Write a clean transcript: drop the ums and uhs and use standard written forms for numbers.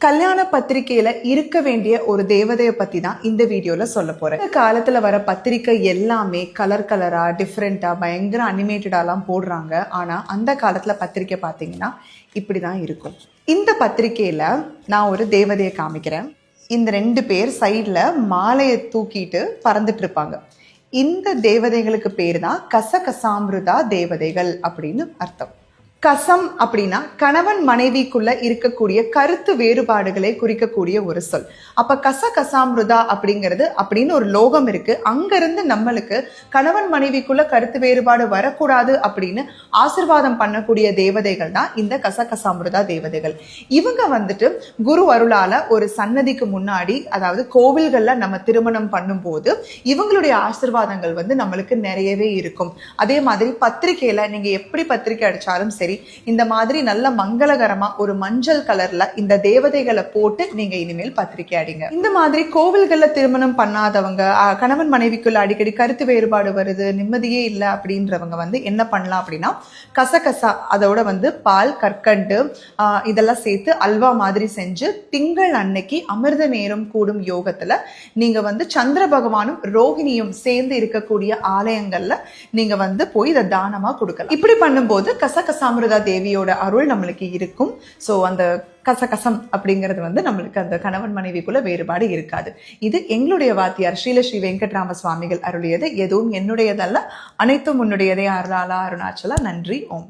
கல்யாண பத்திரிக்கையில இருக்க வேண்டிய ஒரு தேவதையை பத்தி தான் இந்த வீடியோல சொல்ல போறேன். இந்த காலத்துல வர பத்திரிக்கை எல்லாமே கலர் கலரா டிஃப்ரெண்டா பயங்கர அனிமேட்டடாலாம் போடுறாங்க. ஆனா அந்த காலத்துல பத்திரிக்கை பாத்தீங்கன்னா இப்படிதான் இருக்கும். இந்த பத்திரிக்கையில நான் ஒரு தேவதையை காமிக்கிறேன். இந்த 2 பேர் சைட்ல மாலையை தூக்கிட்டு பறந்துட்டு இருப்பாங்க. இந்த தேவதைகளுக்கு பேர் தான் கசகசாமிருதா தேவதைகள் அப்படின்னு அர்த்தம். கசம் அப்படின்னா கணவன் மனைவிக்குள்ள இருக்கக்கூடிய கருத்து வேறுபாடுகளை குறிக்கக்கூடிய ஒரு சொல். அப்ப கசகசாமிருதா அப்படிங்கிறது அப்படின்னு ஒரு லோகம் இருக்கு. அங்கிருந்து நம்மளுக்கு கணவன் மனைவிக்குள்ள கருத்து வேறுபாடு வரக்கூடாது அப்படின்னு ஆசிர்வாதம் பண்ணக்கூடிய தேவதைகள் தான் இந்த கசகசாமிருதா தேவதைகள். இவங்க வந்துட்டு குரு அருளால ஒரு சன்னதிக்கு முன்னாடி, அதாவது கோவில்கள்ல நம்ம திருமணம் பண்ணும்போது இவங்களுடைய ஆசிர்வாதங்கள் நம்மளுக்கு நிறையவே இருக்கும். அதே மாதிரி பத்திரிகையில நீங்க எப்படி பத்திரிகை அடிச்சாலும் சரி, இந்த மாதிரி நல்ல மங்களகரமா ஒரு மஞ்சள் கலர்ல இந்த தேவதைகளை போட்டு நீங்க இனிமேல் பத்திரிக்கை அடிங்க. இந்த மாதிரி கோவில்கள்ல திருமணம் பண்ணாதவங்க, கணவன் மனைவிக்குள்ள அடிக்கடி கருத்து வேறுபாடு வருது, நிம்மதியே இல்லை அப்படின்றவங்க என்ன பண்ணலாம் அப்படின்னா, கசகசா அதோட பால், கற்கண்டு இதெல்லாம் சேர்த்து அல்வா மாதிரி செஞ்சு திங்கள் அன்னைக்கு அமிர்த நேரம் கூடும் யோகத்துல நீங்க சந்திர பகவானும் ரோஹிணியும் சேர்ந்து இருக்கக்கூடிய ஆலயங்கள்ல நீங்க போய் இதை தானமா கொடுக்கலாம். இப்படி பண்ணும்போது கசகசாமிருதா தேவியோட அருள் நம்மளுக்கு இருக்கும். ஸோ அந்த கசகசம் அப்படிங்கிறது நம்மளுக்கு அந்த கணவன் மனைவிக்குள்ள வேறுபாடு இருக்காது. இது எங்களுடைய வாத்தியார் ஸ்ரீ வெங்கட்ராம சுவாமிகள் அருளியது. எதுவும் என்னுடையதல்ல, அனைத்தும் உன்னுடையதே. அருளாலா அருணாச்சலா. நன்றி. ஓம்.